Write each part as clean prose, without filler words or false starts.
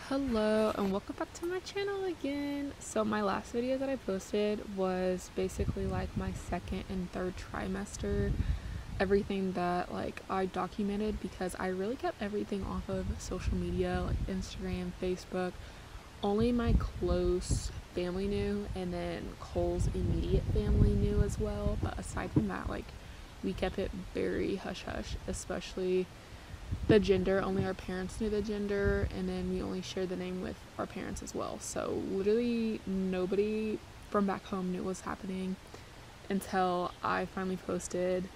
Hello and welcome back to my channel again. So my last video that I posted was basically like my second and third trimester, everything that like I documented, because I really kept everything off of social media like Instagram, Facebook. Only my close family knew, and then Cole's immediate family knew as well, but aside from that, like we kept it very hush hush, especially the gender. Only our parents knew the gender, and then we only shared the name with our parents as well. So literally nobody from back home knew what was happening until I finally posted.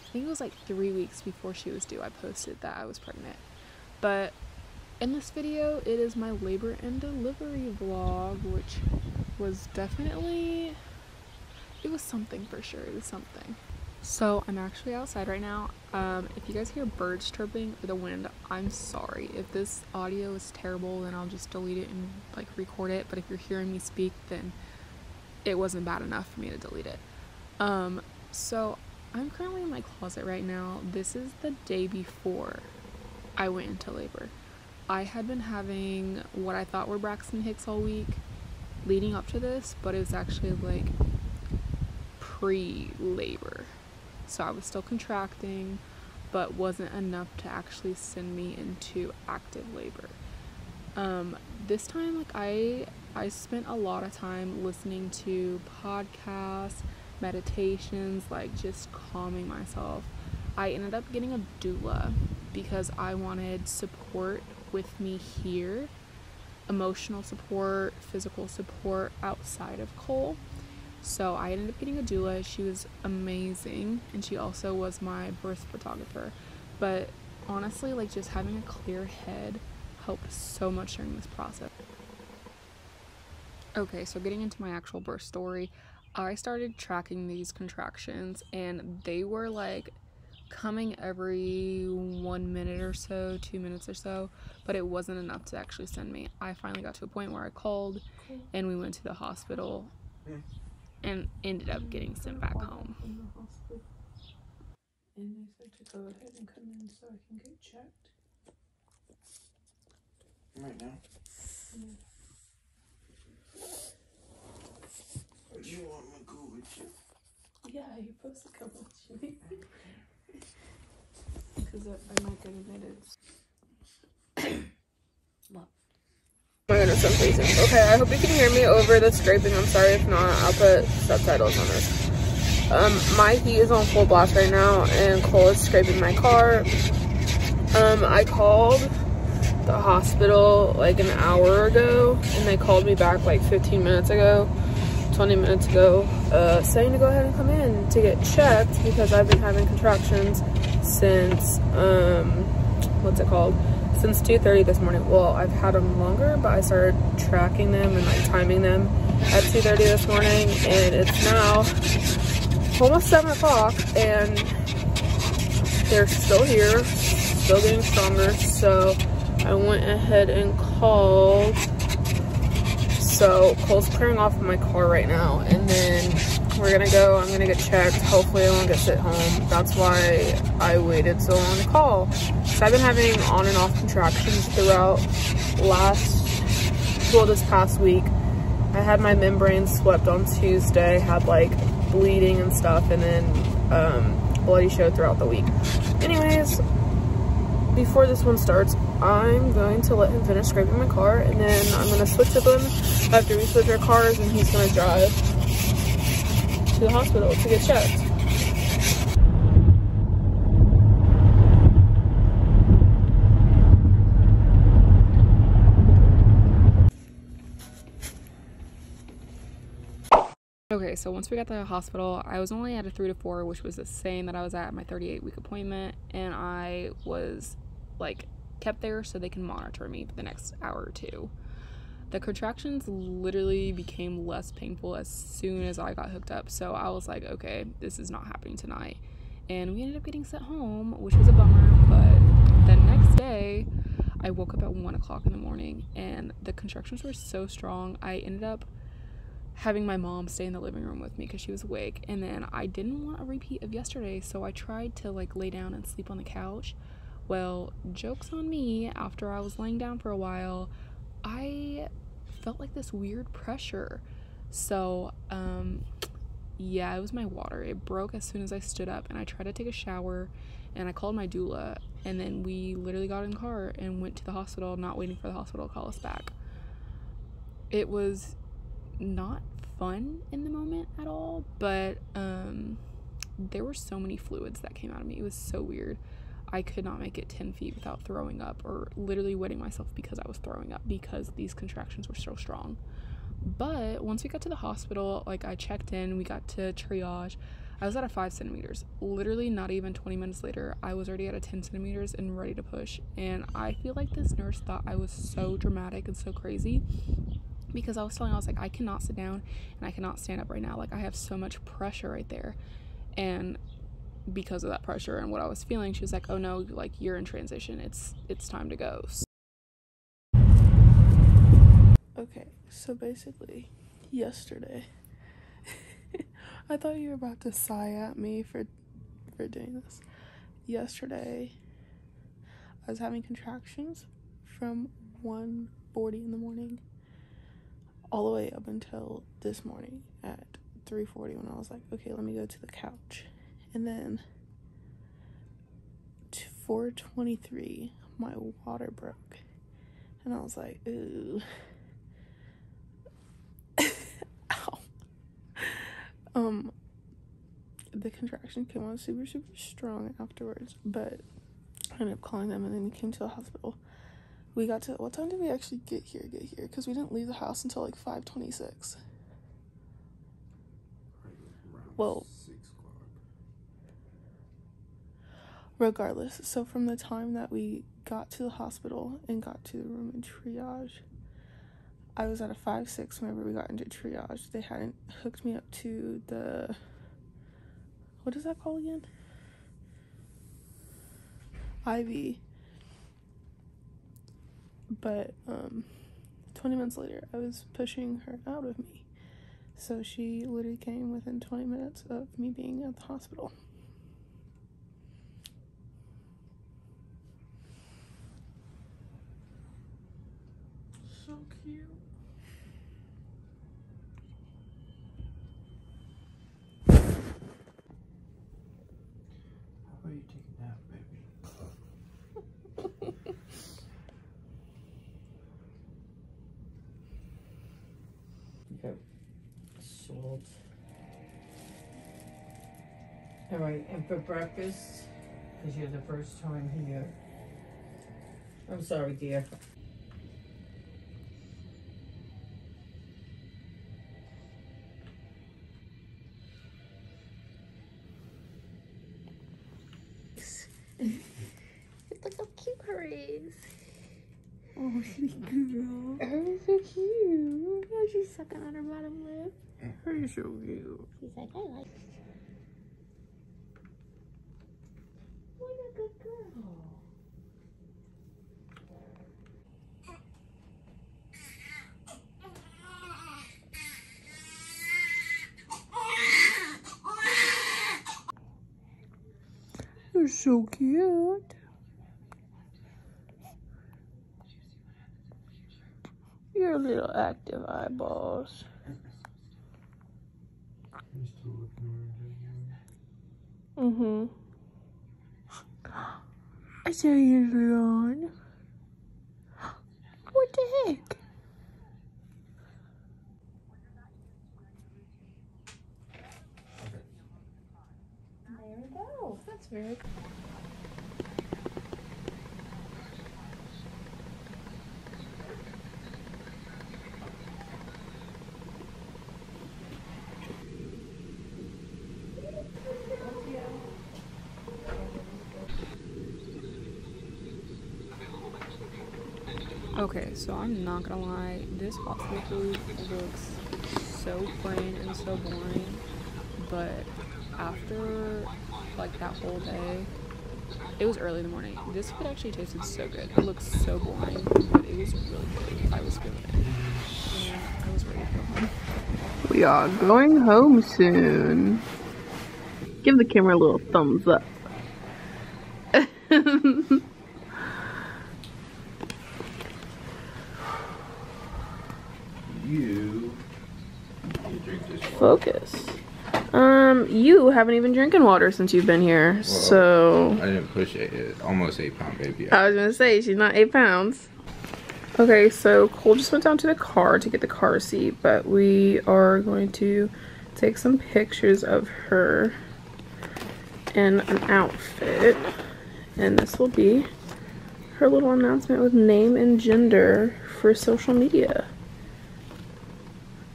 I think it was like 3 weeks before she was due, I posted that I was pregnant. But in this video, it is my labor and delivery vlog, which was definitely, it was something for sure. It was something. So I'm actually outside right now. If you guys hear birds chirping or the wind, I'm sorry. If this audio is terrible, then I'll just delete it and like record it. But if you're hearing me speak, then it wasn't bad enough for me to delete it. So I'm currently in my closet right now. This is the day before I went into labor. I had been having what I thought were Braxton Hicks all week leading up to this, but it was actually like pre-labor. So I was still contracting, but wasn't enough to actually send me into active labor. This time, like I spent a lot of time listening to podcasts, meditations, like just calming myself. I ended up getting a doula because I wanted support with me here, emotional support, physical support outside of Cole. So I ended up getting a doula. She was amazing, and she also was my birth photographer. But honestly, like just having a clear head helped so much during this process. Okay, so getting into my actual birth story, I started tracking these contractions, and they were like coming every 1 minute or so, 2 minutes or so, but it wasn't enough to actually send me. I finally got to a point where I called and we went to the hospital and ended up getting sent back home. And they said to go ahead and come in so I can get checked. Right now? Yeah. Or do you want me to go with you? Yeah, you're supposed to come with me. Because I might get admitted. Oh my goodness, I'm freezing. Okay, I hope you can hear me over the scraping. I'm sorry if not. I'll put subtitles on this. My heat is on full blast right now, and Cole is scraping my car. I called the hospital like an hour ago, and they called me back like 15 minutes ago, 20 minutes ago, saying to go ahead and come in to get checked because I've been having contractions since, since 2:30 this morning. Well, I've had them longer, but I started tracking them and like timing them at 2:30 this morning, and it's now almost 7 o'clock and they're still here, still getting stronger. So I went ahead and called. So Cole's clearing off my car right now, and then we're gonna go. I'm gonna get checked. Hopefully I won't get sent home. That's why I waited so long to call. So I've been having on and off contractions throughout this past week. I had my membrane swept on Tuesday, had like bleeding and stuff, and then bloody show throughout the week. Anyways, before this one starts, I'm going to let him finish scraping my car, and then I'm going to switch with him after we switch our cars, and he's going to drive to the hospital to get checked. Okay, so once we got to the hospital, I was only at a 3 to 4, which was the same that I was at my 38-week appointment, and I was like kept there so they can monitor me for the next hour or two. The contractions literally became less painful as soon as I got hooked up, so I was like, okay, this is not happening tonight. And we ended up getting sent home, which was a bummer, but the next day I woke up at 1 o'clock in the morning and the contractions were so strong. I ended up having my mom stay in the living room with me because she was awake, and then I didn't want a repeat of yesterday, so I tried to like lay down and sleep on the couch, Well, joke's on me, after I was laying down for a while, I felt like this weird pressure. So, yeah, it was my water. It broke as soon as I stood up, and I tried to take a shower, and I called my doula, and then we literally got in the car and went to the hospital, not waiting for the hospital to call us back. It was not fun in the moment at all, but there were so many fluids that came out of me. It was so weird. I could not make it 10 feet without throwing up, or literally wetting myself because I was throwing up, because these contractions were so strong. But once we got to the hospital, like, I checked in, we got to triage. I was at a 5 centimeters. Literally not even 20 minutes later, I was already at a 10 centimeters and ready to push. And I feel like this nurse thought I was so dramatic and so crazy, because I was like, I cannot sit down and I cannot stand up right now. Like, I have so much pressure right there. And because of that pressure and what I was feeling, she was like, oh no, like, you're in transition. It's time to go. Okay, so basically, yesterday, I thought you were about to sigh at me for doing this. Yesterday, I was having contractions from 1:40 in the morning all the way up until this morning at 3:40, when I was like, okay, let me go to the couch. And then 4:23, my water broke, and I was like, ooh. Ow. The contraction came on super strong afterwards, but I ended up calling them, and then we came to the hospital. We got to, what time did we actually get here? Because we didn't leave the house until like 5:26. Well, 6 o'clock. Regardless, so from the time that we got to the hospital and got to the room in triage, I was at a 5-6 whenever we got into triage. They hadn't hooked me up to the, what is that called again? IV. But 20 minutes later, I was pushing her out of me. So she literally came within 20 minutes of me being at the hospital. So cute. How about you take a nap, baby? Yep. Salt. Alright, and for breakfast, because you're the first time here. I'm sorry, dear. Look how cute her is. Oh, she's girl. Her is so cute. Oh, she's sucking on her bottom lip. Her is so cute. She's like, I like it. What a good girl. You're so cute. Your little active eyeballs. You still looking orange? Mm-hmm. I saw yours are on. What the heck? There we go. That's very cool. Okay, so I'm not gonna lie, this hospital food looks so plain and so boring, but after like that whole day, it was early in the morning, this food actually tasted so good. It looked so boring, but it was really good. I was feeling it, and I was ready to go home. We are going home soon. Give the camera a little thumbs up. you drink this water? Focus. You haven't even drinking water since you've been here, Well, so. I didn't push it. Almost 8-pound baby. I was gonna say, she's not 8 pounds. Okay, so Cole just went down to the car to get the car seat, but we are going to take some pictures of her in an outfit. And this will be her little announcement with name and gender for social media.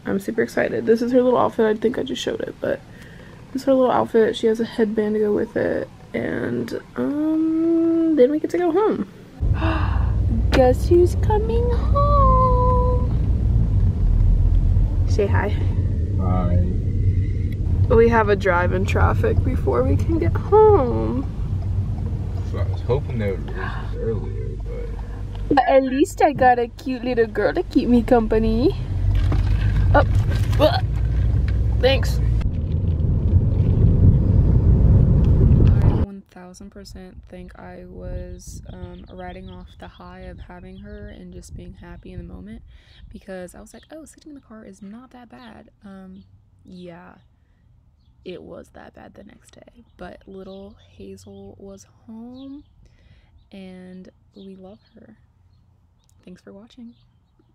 I'm super excited. This is her little outfit. I think I just showed it, but this is her little outfit. She has a headband to go with it. And then we get to go home. Guess who's coming home? Say hi. Bye. We have a drive in traffic before we can get home. So I was hoping that it was earlier, but But at least I got a cute little girl to keep me company. Oh, thanks. I 1000% think I was riding off the high of having her and just being happy in the moment, because I was like, oh, sitting in the car is not that bad. Yeah, it was that bad the next day, but little Hazel was home and we love her. Thanks for watching.